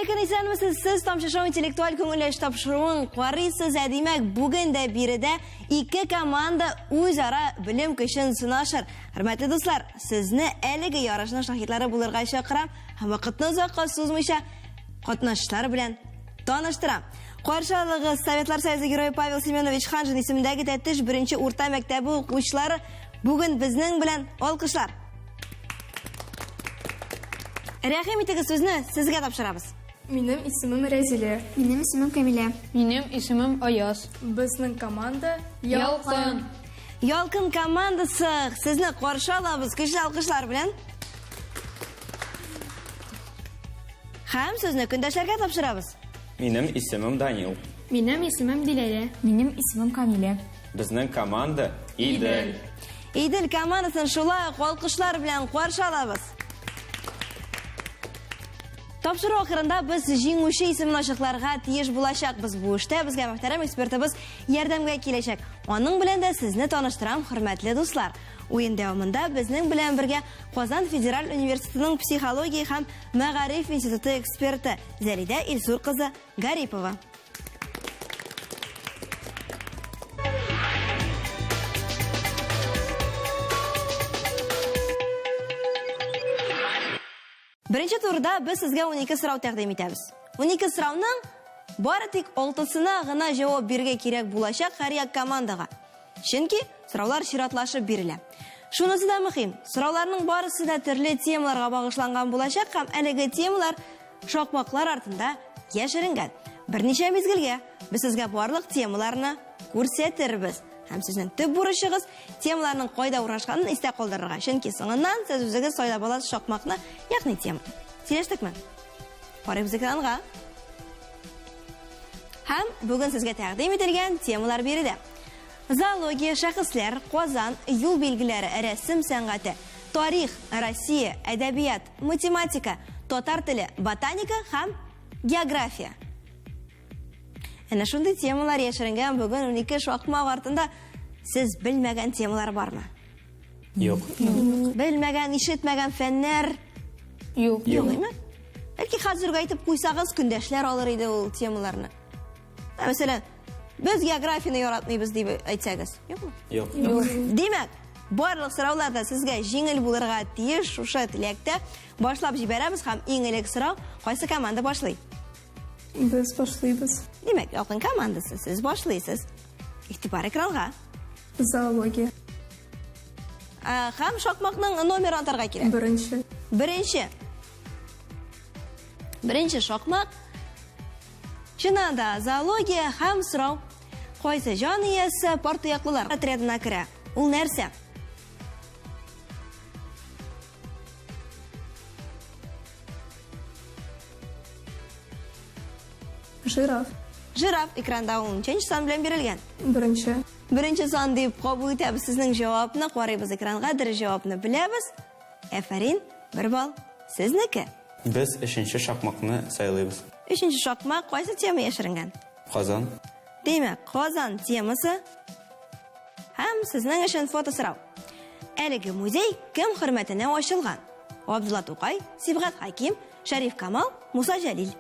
Lekin esanmisiz, siz Tomchi Show intellektual ko'ngillashish topshiruvini qaraysiz. Demak, bugunda birida ikki komanda o'zaro bilim kuchini sinashir. Hurmatli do'stlar, sizni eliga yarashgan shogirdlari bo'larga chaqiram. Vaqtni uzoqqa so'zmay qatnashchilar bilan tanishtiram. Qarshilig'i Sovetlar Soyuzi Giroyi Pavel Semyonovich Xanjin ismidagi tatish 1-o'rta maktabi o'quvchilari bugun bizning bilan olqishlar. Rahim etiga so'zni sizga topshiramiz. Benim ismim Razile. Benim ismim Kamila. Benim ismim Ayaz. Bizning komanda Yolqin. Yolqin komandasi sizni qarshi olamiz kuchli alqishlar bilan. Ham sizni kundashlarga topshiramiz. Benim ismim Daniel. Benim ismim Dilere. Benim ismim Kamila. Bizning komanda Idil. Idil komandasini shulay alqishlar bilan qarshi olamiz. Topshiriq oxirida biz jinguvchi ismli oshiqlarga teyish bo'lashaqmiz. Bu ishda bizga muhtaram ekspertimiz yordamga kelajak. Onun bilan da sizni tanishtiram, hurmatli do'stlar. O'yin davomida bizning bilan birga Qozon Federal universitetining psixologiya ham ma'arif instituti eksperti Zarida Ilsur qizi Garipova. Birinchi turda biz sizga 12 so'rov taqdim etamiz. 12 so'rovning bari tek 6sini g'ina javob berga kerak bo'lashaq har ikki komandaga. Chunki so'rovlar shiratlashib beriladi. Shunisi da muhim, so'rovlarning barisida turli temalarga bag'ishlangan bo'lashaq, ham aligi temalar shoqmoqlar ortida yashiringan. Bir necha mezgilga biz sizga barliq temalarni ko'rsatirmiz. Ham sizning tub burishig'iz temalarning qayda o'rashganini esda qoldirgan. Chunki so'ngan siz o'zingiz so'ylab olasiz shoqmoqni, yaqni tema. Kelishdikmi? Qaraymiz ekranga. Ham bugun sizga taqdim etilgan temalar berdi. Zoologiya, shaxslar, Qozon, yo'l belgilari, rasm san'ati, tarix, Rossiya, adabiyot, matematika, tatar tili, botanika ham geografiya. Ana shunday temalar yashiringan bugun 12 shoqmoq ortida siz bilmagan temalar bormi? Yo'q. Bilmagan, eshitmagan fanlar yo'qmi? Balki hozirga aytib qo'ysangiz kundashlar olar edi u temalarni. Masalan, biz geografiyani yo'ratmaymiz deb aytsangiz, yo'qmi? Yo'q. Demak, barliq so'rovlarda sizga yengil bo'larga teyish o'sha tilakda boshlab jibaramiz. Ham eng ilk so'rov qaysi komanda boshlaydi? biz boshlaymiz. Demak, Yolqin komandasi siz boshlaysiz. E'tibor ekranga. Zoologiya. Ham shoqmoqning nomerini targ'a kerak. Birinchi shoqmoq. Chinanda zoologiya ham so'rov. Qaysi joniyasi portuyoqlilar otryadina kira? U narsa? Jiraf. Jiraf ekranda 10-chi son bilan berilgan. Birinchi son deb qabul etamiz sizning javobni. Qaraymiz ekranga, dir javobni bilamiz. Afarin, bir ball sizniki. Biz 3-shoqmoqni saylaymiz. 3-shoqmoq qaysi tema yashiringan? Qozon. Demak, Qozon temasi ham sizning uchun foto so'rov. Aligi muzey kim hurmatini ochilgan? Abdulla To'qay, Sibg'at Hakim, Sharif Kamol, Musa Jalil.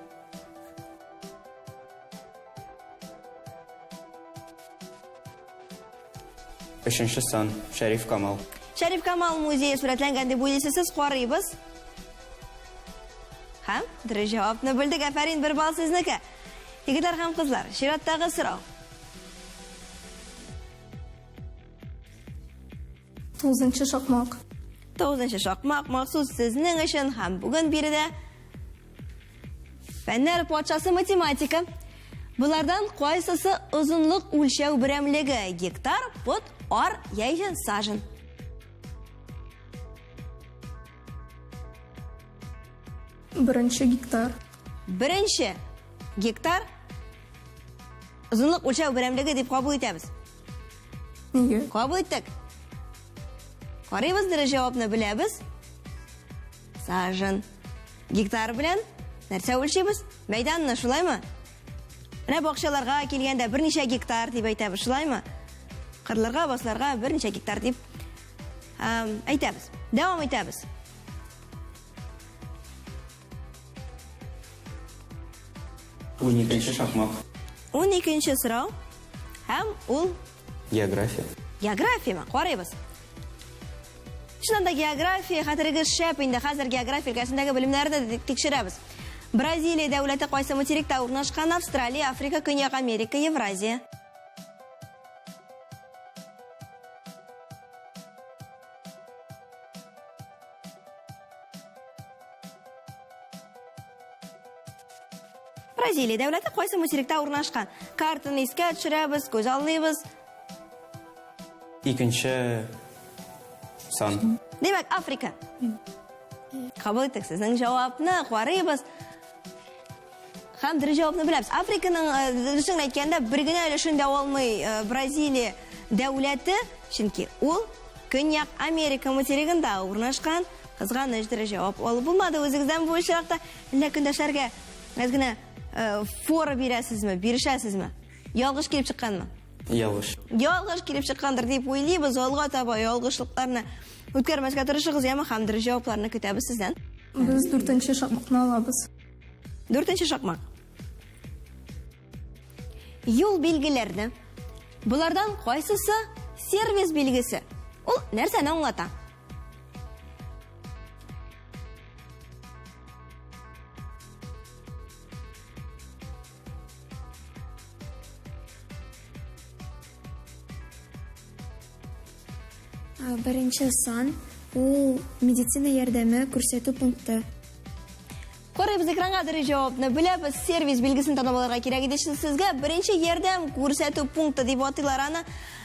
Beshinchi son Sharif Kamol. Sharif Kamol muzeyi suratlangan deb o'ylaysiz, siz qaraymiz. Ham dir javobni bildik. Afarin, bir ball sizniki. Yigitlar ham qizlar, shiratdagi so'rov. 9-shoqmoq. 9-shoqmoq maxsus sizning uchun ham bugun berida. Fanlar pochasi matematika. Bulardan qaysisi uzunlik o'lchov birimligi gektar, fut, or, yayjin, sajin? Gektar. Birinchi gektar uzunlik o'lchov birimligi deb qabul etamiz. Nega? Qabul etdik. Qaraymiz, javobni bilamiz. Sajin. Gektar bilan narsa o'lchaymiz. Maydonni shulaymi? Ana bog'chalarga kelganda bir necha gektar deb aytamiz, shulaymi? Qirlarga, boslarga bir necha gektar deb aytamiz. Davom etamiz. 12-нче шахмак. 12-нче сорау. Һәм ул География. география. Карыйбыз. Шунда география хәтергез шәп инде. Хәзер география өлкәсендәге белемнәрне тикшерәбез. Бразилия дәүләте кайсы материкта урнашкан? Австралия, Африка, Көньяк Америка, Евразия. Бразилия дәүләте кайсы материкта урнашкан? Картаны искә төшерәбез, күз аллыйбыз. 2-нче сан. Димәк, Африка. Кабул иттек сезнең җавапны, карыйбыз. Һәм дөрес җавапны беләбез. Африканың дөресен әйткәндә бер генә өлешен дә алмый Бразилия дәүләте, чөнки ул Көньяк Америка материгында урнашкан. Кызганыч дөрес җавап алып булмады үзегездән бу очракта. Ләкин дәшләргә әз генә фора бирәсезме, бирешәсезме? Ялгыш килеп чыкканмы? Ялгыш. Ялгыш килеп чыккандыр дип уйлыйбыз. Алга таба ялгышлыкларны үткәрмәскә тырышыгыз, яма һәм дөрес җавапларны көтәбез сездән. Без 4-нче шахматны алабыз. 4-нче шахмат. Юл билгеләрне. Булардан кайсысы сервис билгесе? Ул нәрсәне аңлата? Беренче сан ул медицина ярдәме күрсәтү пункты. Карыйбыз экранга дөрес җавапны беләбез. Сервис билгесен танымаларга кирәк иде сезгә. Беренче ярдәм күрсәтү пункты дип атыйлар аны.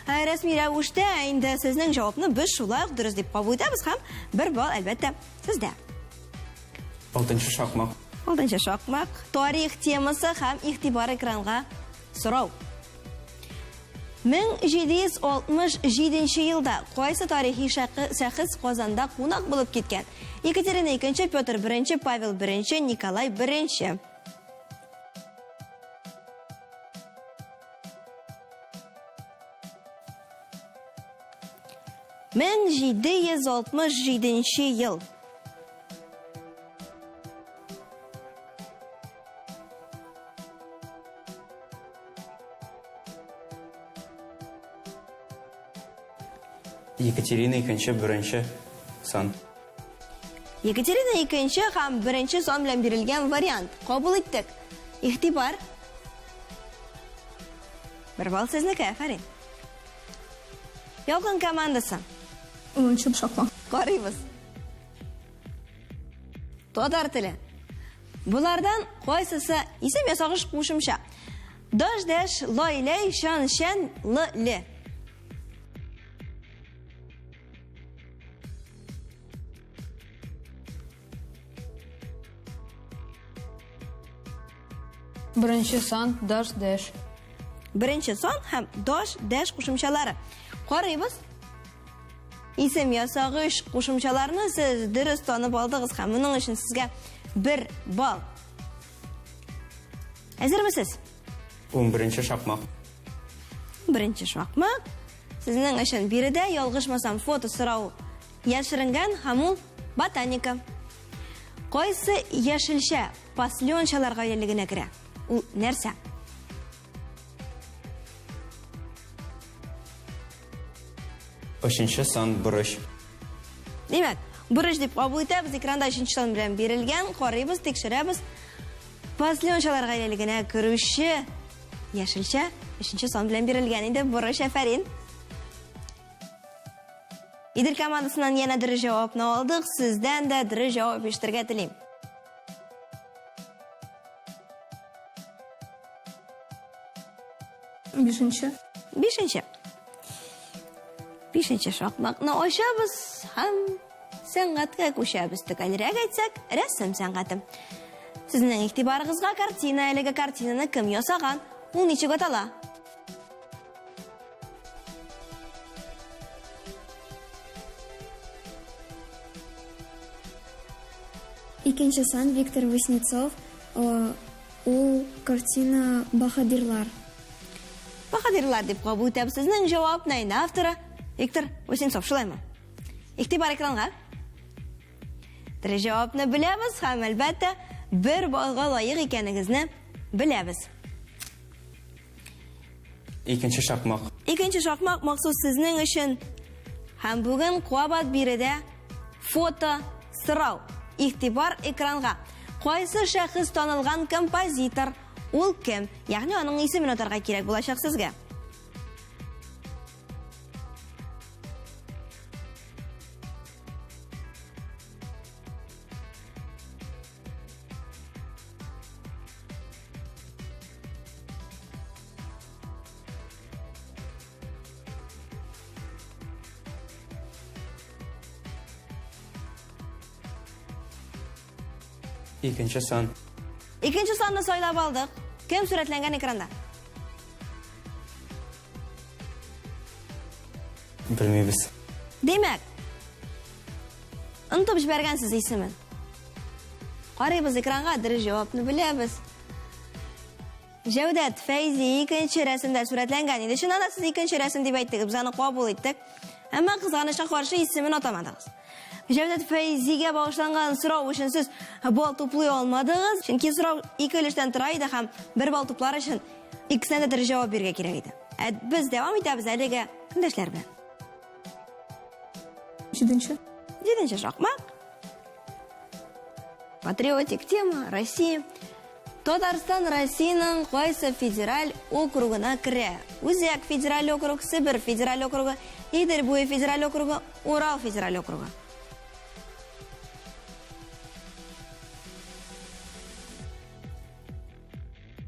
Рәсми рәвештә инде сезнең җавапны без шулай ук дөрес дип кабул итәбез һәм 1 балл әлбәттә сездә. 6-нче шахмак. 6-нчы шахмат. Тарих темасы һәм игътибар экранга сорау. 1767 елда кайсы тарихи шәхес Казанда кунак булып киткән? Екатерина II, Петр I, Павел I, Николай I. Мен 767 ел. Екатерина II, 1-нче сан. Екатерина II һәм 1-нче сан белән бирелгән вариант. Кабул иттек. Игътибар. 1 балл сезнеке, афарин. Ялган командасы. 10-нче шахмат. Карыйбыз. Татар теле. Булардан кайсысы исем ясагыш кушымча? Даш, лайлай, шан, лы. Беренче сан, даш. Беренче сан һәм даш кушымчалары. Карыйбыз. Исем ясагыш кушымчаларны сез дөрес танып алдыгыз һәм моның өчен сезгә 1 балл. Әзермесез? 11-нче шахмак. 1-нче шахмат. Сезнең өчен биредә ялгышмасам фото сорау яшеренгән һәм ул ботаника. Кайсы яшелчә пасленчаларга әйләнергә керә? Ул нәрсә? Өченче сан, бурыч. Димәк, бурыч дип кабул итәбез. Экранда 3-нче сан белән бирелгән. Карыйбыз, тикшерәбез. Пасленчаларга әйләнергә керүче яшелчә 3-нче сан белән бирелгән инде. Бурыч, афарин. Идел командасынан яна дөрес җавапны алдык. Сездән дә дөрес җавап ишетергә телим. Бишенче шахматны ачабыз һәм сәнгатькә күчәбез. Төгәлрәк әйтсәк, рәсем сәнгате. Сезнең игътибарыгызга картина, әлеге картинаны кем ясаган? Ул ничек атала? Икенче сан Виктор Васнецов. Ул картина Баһадирлар. Баһадирлар дип кабул итәбез. Сезнең җавапны инде авторы Виктор Васнецов, шулаймы? Игътибар экранга. Дөрес җавапны беләбез һәм әлбәттә 1 баллга лаек икәнегезне Білеміз. Икенче шакмак. Икенче шақмақ мақсус сіздің үшін. Һәм бүгін Қуабат биреде фото сұрау. Ихтибар экранға. Қайсы шәхіс танылған композитор? Ол кім? Яғни оның исемен атарға керек болашақ сізге. Икенче сан. Икенче санны сайлап алдық. Кем сүрәтләнгән экранда? Білмейбіз. Демәк, ұнтып жібергәнсіз исемен. Қарайбыз экранға, дұрыс жауапны білеміз. Жәудәт Фәйзи икенче рәсімдә сүрәтләнгән иде. Шунда сіз икенче рәсім дип әйттек, біз аны кабул иттек. Әмма кызганычка каршы исемен атамадыгыз. Жәудәт Фәйзигә багышланган сорау өчен сез бал туплый алмадыгыз. Чөнки сорау 2 өлештән тора иде һәм 1 бал туплар өчен икесенә дә җавап бирергә кирәк иде. Без дәвам итәбез әлегә көндәшләр белән. 7-нче шахмат. Патриотик тема Россия. Татарстан Россиянең кайсы федераль округына керә? Үзәк федераль округ, Сибир федераль округы, Идел буе федераль округы, Урал федераль округы.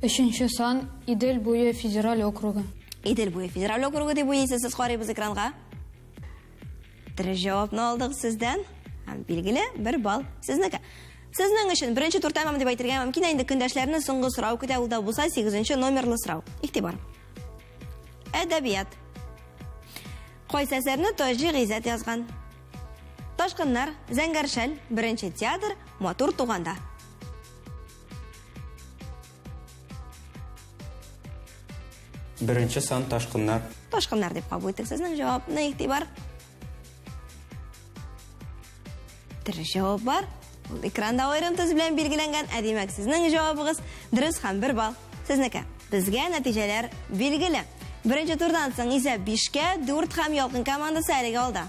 Үшінші сан Идел буе федераль округы. Идел буе федераль округы дип уйлыйсыз, сез карыйбыз экранга. Дөрес җавапны алдык сездән. Һәм билгеле 1 балл сезнеке. Сезнең өчен беренче тур тәмам дип әйтергә мөмкин. Инде көндәшләрне соңгы сорау көтә, ул да булса 8-нче номерлы сорау. Игътибар. Әдәбият. Кайсы әсәрне Таҗи Гыйззәт язган? Ташкыннар, Зәңгәршәл, беренче театр, Матур туганда. Беренче сан Ташкыннар. Ташкыннар дип кабул иттек сезнең җавапны. Игътибар. Дөрес җавап бар. Ул экранда аерым төз белән билгеләнгән. Димәк, сезнең җавабыгыз дөрес һәм 1 балл сезнеке. Безгә нәтиҗәләр билгеле. Беренче турдан соң исә 5-кә 4 һәм Ялкын командасы әлегә алда.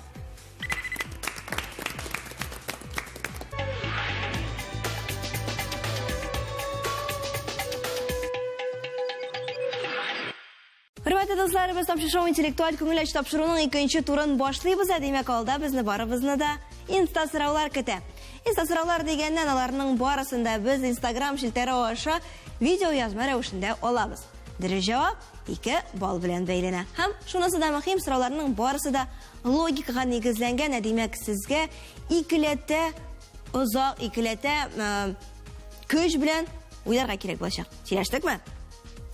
Хөрмәтле дуслар, без тапшыру интеллектуаль күңелләч тапшыруның 2нче турын башлыйбыз. Димәк, алда безне барыбызны да инста сораулар көтә. Инста сораулар дигәннән аларның барысында без Instagram шелтәре аша видео язма рәвешендә алабыз. Дөрес җавап 2 балл белән бәйләнә. Һәм шунысы да мөһим, сорауларның барысы да логикага нигезләнгән. Димәк, сезгә икеләтә озак, икеләтә көч белән уйларга кирәк булачак. Сөйләштекме?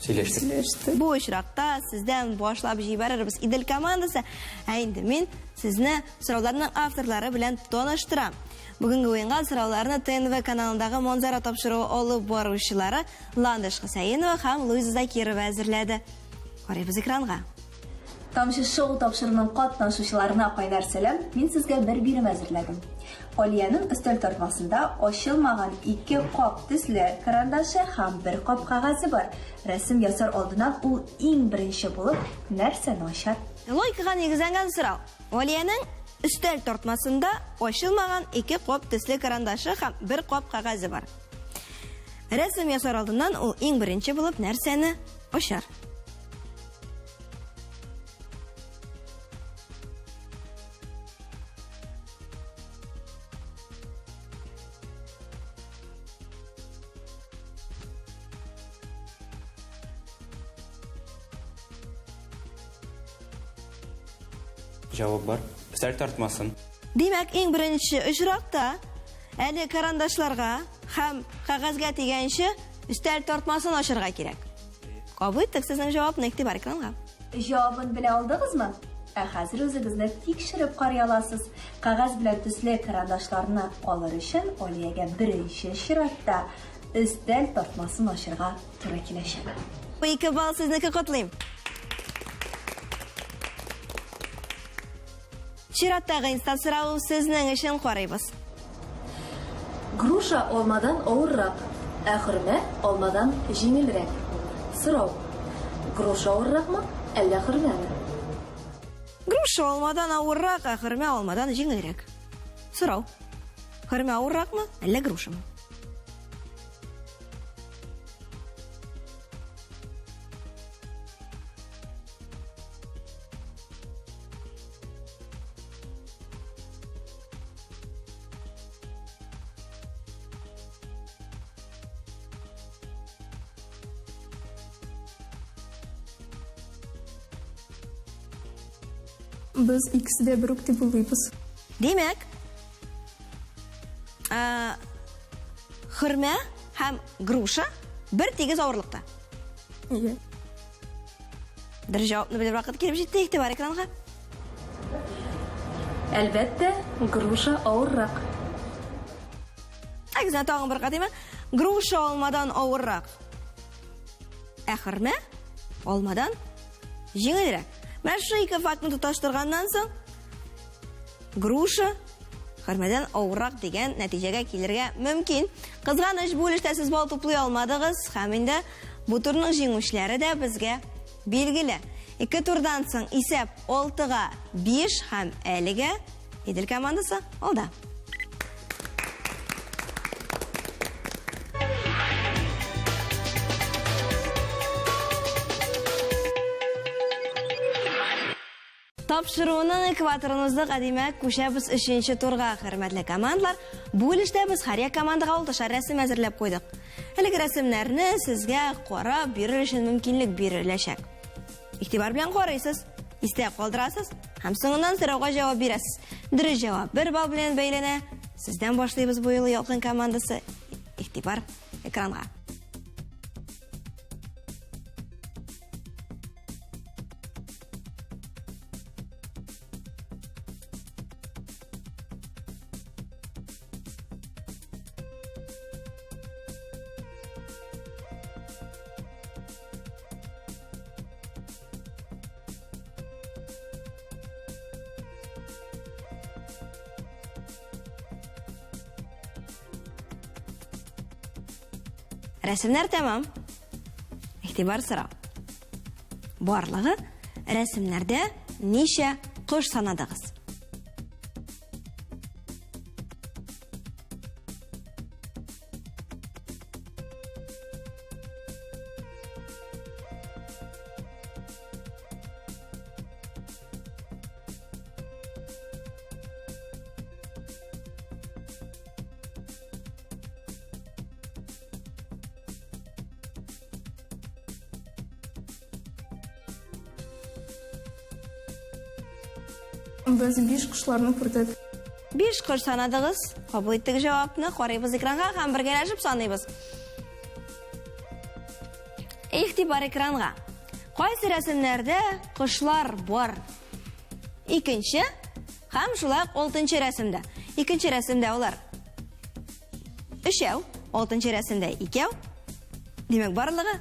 Сөйләштек. Бу очракта сездән башлап җибәрербез Идел командасы. Инде мин сезне сорауларның авторлары белән таныштырам. Бүгенге уенга сорауларны ТНВ каналындагы Монзара тапшыру алып баручылары Ландыш Хусаинова һәм Луиза Закирова әзерләде. Карыйбыз экранга. Тамчы шоу тапшыруның катнашучыларына кайнар сәлам. Мин сезгә бер бирем әзерләдем. Алиянең өстәл тартмасында ачылмаган 2 кап төсле карандашы һәм 1 кап кагазе бар. Рәсем ясар алдыннан ул иң беренче булып нәрсәне ачар? Логикага нигезләнгән сорау. Алиянең өстәл тартмасында ачылмаган 2 кап төсле карандашы һәм 1 кап кагазе бар. Рәсем ясар алдыннан ул иң беренче булып нәрсәне ачар? Җавап бар. Өстәл тартмасын. Димәк, иң беренче очракта әле карандашларга һәм кагазга тигәнче өстәл тартмасын ачарга кирәк. Кабул иттек сезнең җавапны. Игътибар экранга. Җавабын белә алдыгызмы? Хәзер үзегезне тикшереп карый аласыз. Кагаз белән төсле карандашларны алыр өчен Алиягә беренче чиратта өстәл тартмасын ачарга туры киләчәк. Бу 2 балл сезнеке котлыйм. Чираттагы инста сорау сезнең өчен карыйбыз. Груша алмадан авыррак. Ә хөрмә алмадан җиңелрәк. Сорау. Груша авырракмы, әллә хөрмәме? Груша алмадан авыррак, ә хөрмә алмадан җиңелрәк. Сорау. Хөрмә авырракмы, әллә грушамы? Biz ikisi de bir үк дип уйлыйбыз. Демәк, хөрмә һәм груша бер тигез авырлыкта. Ие. Дөрес җавапны белеп вакыт килеп җитте, игътибар экранга. Әлбәттә, груша авыррак. Әгезен тагын бер катыймы? Груша алмадан авыррак. Ә хөрмә алмадан җиңелрәк. Менә шу ике фактны тоташтырганнан соң, груша хөрмәдән авыррак дигән нәтиҗәгә килергә мөмкин. Кызганыч, бу өлештә сез бал туплый алмадыгыз, һәм инде бу турның җиңүчеләре дә безгә билгеле. 2 турдан соң исәп 6-га 5 һәм әлегә Идел командасы алда. Тапшыруның экваторымызды кадимәк күчәбез 3нче турга, хөрмәтле командалар. Бу өлештә без һәр командага 6 рәсем әзерләп куйдык. Әлеге рәсемнәрне сезгә карап бирер өчен мөмкинлек биреләчәк. Игътибар белән карыйсыз, истә калдырасыз һәм соңыннан сорауга җавап бирәсез. Дөрес җавап 1 балл белән бәйләнә. Сездән башлыйбыз бу юлы ялкын командасы. Игътибар экранга. Рәсемнәр тәмам. Игътибар сорау. Барлыгы рәсемнәрдә ничә кош санадыгыз? Biz 5 кошларны күрдек. 5 кош санадыгыз. Кабул иттек җавапны. Карыйбыз экранга һәм бергәләшеп саныйбыз. Игътибар экранга. Кайсы рәсемнәрдә кошлар бар? Икенче һәм шулай 6нчы рәсемдә. Икенче рәсемдә улар 3, 6нчы рәсемдә 2. Димәк барлыгы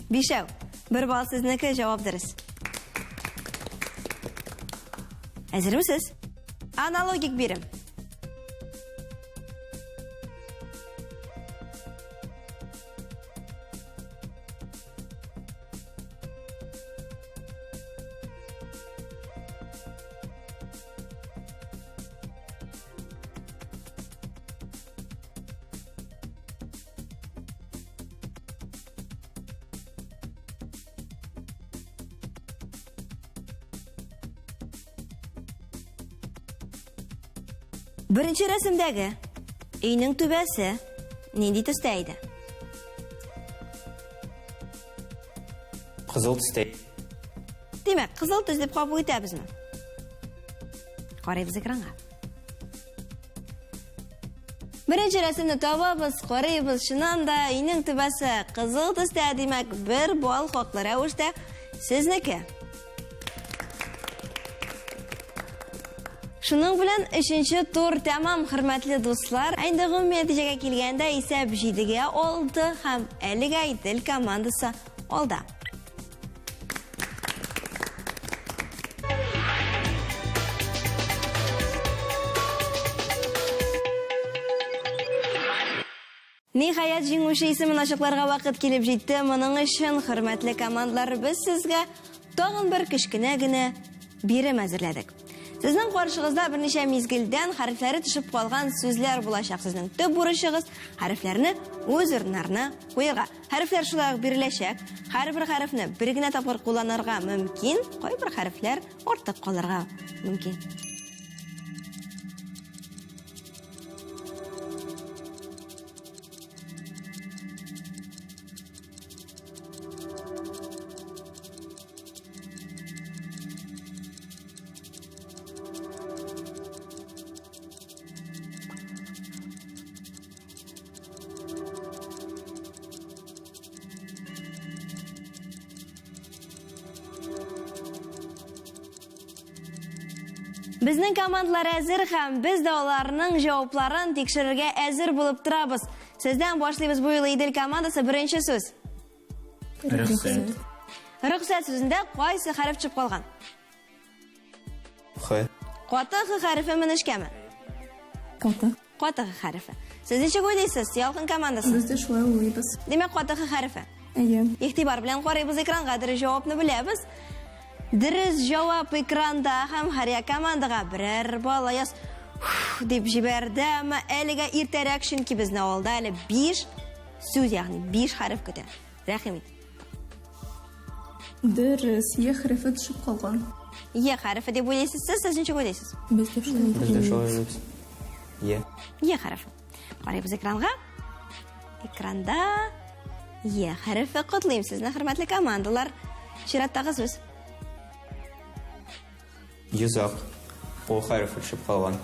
5. 1 балл сезнеке, җавап дөрес. Әзермесез? Аналогик бирим. Беренче рәсемдәге өйнең түбәсе нинди төстә иде? Кызыл төстә. Димәк, кызыл төс дип кабул итәбезме? Карыйбыз экранга. Беренче рәсемне табабыз, карыйбыз, шуннан да өйнең түбәсе кызыл төстә, димәк, 1 балл хаклы рәвештә сезнеке. Шуның белән 3нче тур тәмам, хөрмәтле дуслар. Инде гомуми нәтиҗәгә килгәндә исәп 7-гә 6 һәм әлегә Идел командасы алда. Ниһаят җиңүче исемен ачыкларга вакыт килеп җитте. Моның өчен, хөрмәтле командалар, без сезгә тагын бер кечкенә генә бирем әзерләдек. Сезнең каршыгызда берничә мизгелдән хәрефләре төшеп калган сүзләр булачак. Сезнең төп бурычыгыз хәрефләрне үз урыннарына куярга. Хәрефләр шулай биреләчәк. Һәрбер хәрефне бер генә тапкыр кулланырга мөмкин, кайбер хәрефләр артык калырга мөмкин. Безнең командалар әзер һәм без дә аларның җавапларын тикшерергә әзер булып торабыз. Сездән башлыйбыз бу юлы Идел командасы беренче сүз. Рөхсәт. Рөхсәт сүзендә кайсы хәреф чыгып калган? Х. Каты х хәрефе менешкәме? Каты. Каты х хәрефе. Сез ничек уйлыйсыз, Ялкын командасы? Без дә шулай уйлыйбыз. Димәк, каты х хәрефе. Әйе. Игътибар белән карыйбыз экранга, дөрес җавапны беләбез. Дөрес җавап экранда һәм һәр командага берәр бала яз дип җибәрде, әмма әлегә иртәрәк, чөнки безнең авылда әле 5 сүз, ягъни 5 хәреф көтә. Рәхим ит. Дөрес, Е хәрефе төшеп калган. Е хәрефе дип уйлыйсыз, сез ничек уйлыйсыз? Без дә шулай Без дә шулай уйлыйбыз. Е. Е хәрефе. Карыйбыз экранга. Экранда Е хәрефе котлыйм сезне, хөрмәтле командалар. Чираттагы сүз. Йозак. О хәрефе төшеп калган.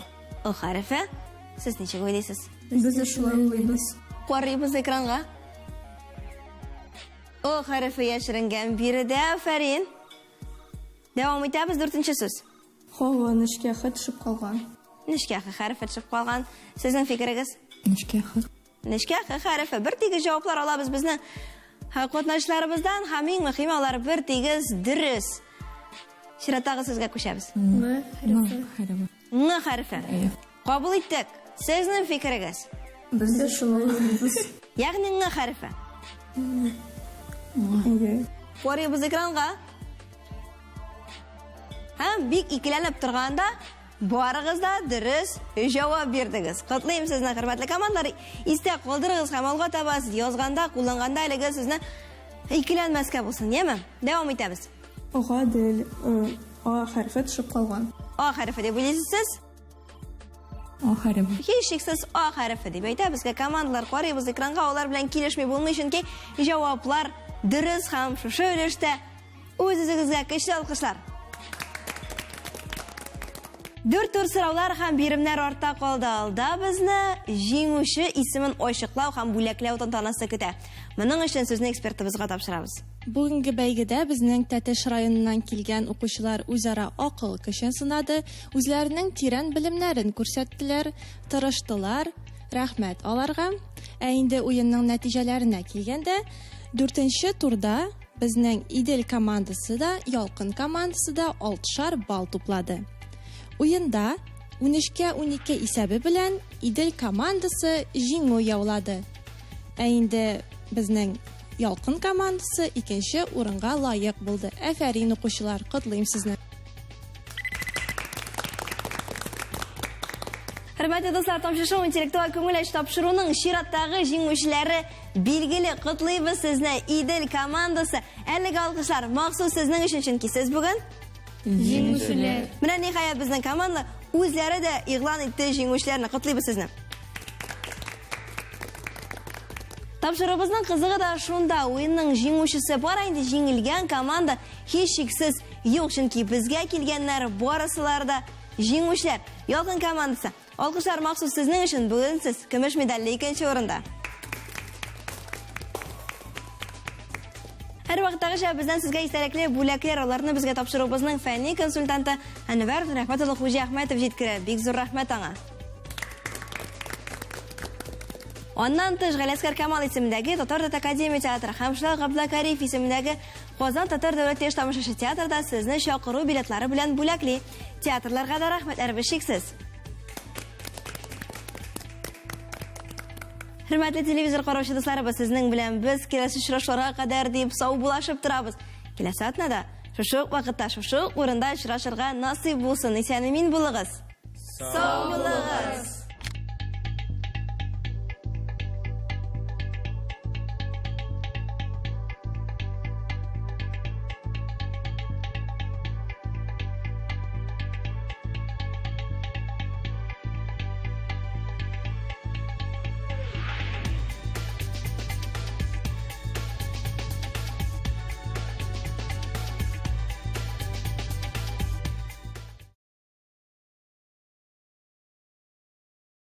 О хәрефе. Сез ничек уйлыйсыз? Без дә шулай уйлыйбыз. Карыйбыз экранга. О хәрефе яшеренгән биредә, афәрин. Дәвам итәбез, 4нче сүз. Һава нечкә х төшеп калган. Нечкә хәрефе төшеп калган. Сезнең фикерегез? Нечкә х. Нечкә хәрефе. Бер тигез җаваплар алабыз безнең катнашчыларыбыздан, һәм иң мөһиме алар бер тигез дөрес. Чираттагы сүзгә күчәбез. М хәрефе. Ң хәрефе. Кабул иттек. Сезнең фикерегез? Без дә шулай уйлыйбыз. Ягъни ң хәрефе. Әйе. Карыйбыз экранга. Һәм бик икеләнеп торганда, барыгыз да дөрес җавап бирдегез. Котлыйм сезне, хөрмәтле командалар. Истә калдырыгыз һәм алга таба язганда, кулланганда әлеге сезне икеләнмәскә булсын, яме? Дәвам итәбез. Гадел, А хәрефе төшеп калган. А хәрефе дип уйлыйсыз? А хәрефе. Һичшиксез А хәрефе дип әйтәбезгә, командалар карыйбыз экранга, алар белән килешми булмый, чөнки җаваплар дөрес һәм шушы өлештә үз-үзегезгә көчле алкышлар. 4 тур сораулар һәм биремнәр артта калды. Алда безне җиңүче исемен ачыклау һәм бүләкләү тантанасы көтә. Моның өчен сүзне экспертыбызга тапшырабыз. Бүгенге бәйгедә безнең Тәтеш районыннан килгән укучылар үзара акыл көчен сынады, үзләренең тирән белемнәрен күрсәттеләр, тырыштылар. Рәхмәт аларга. Ә инде уенның нәтиҗәләренә килгәндә, 4нче турда безнең Идел командасы да, Ялкын командасы да 6шар балл туплады. Уенда 13-12 исәбе белән Идел командасы җиңү яулады. Ә инде безнең Ялкын командасы 2нче урынга лаек булды. Афәрин укучылар, котлыйм сезне. Хөрмәтле дуслар, тапшыру интеллектуаль күңелләш тапшыруның чираттагы җиңүчеләре билгеле. Котлыйбыз сезне, Идел командасы. Әлеге алкышлар махсус сезнең өчен, чөнки сез бүген Җиңүчеләр. менә ниһаять безнең команда үзләре дә игълан итте җиңүчеләрне. Котлыйбыз сезне. Тапшырыбызның кызыгы да шунда, уенның җиңүчесе бара, инде җиңелгән команда һичшиксез юк, чөнки безгә килгәннәр барысылар да җиңүчеләр. Ялкын командасы. Алкышлар махсус сезнең өчен, бүген сез көмеш медальле 2нче урында. Һәр вакыттагыча бездән сезгә истәлекле бүләкләр, аларны безгә тапшырубызның фәнни консультанты Әнвәр Рәхмәтулла Хуҗи Әхмәтов җиткерә. Бик зур рәхмәт аңа. Аннан тыш Галәскәр Камал исемендәге Татар дәүләт академия театры һәм Шулай Габдулкариф исемендәге Казан Татар дәүләт яшь тамашачы театрда сезне чакыру билетлары белән бүләкли. Театрларга да рәхмәтләр чиксез. Hürmetli televizor караучы дусларыбыз, сезнең белән без киләсе очрашуларга кадәр дип сау булашып торабыз. Киләсе атнада шушы ук вакытта шушы урында очрашырга насыйп булсын. Исән-амин булыгыз. Сау булыгыз.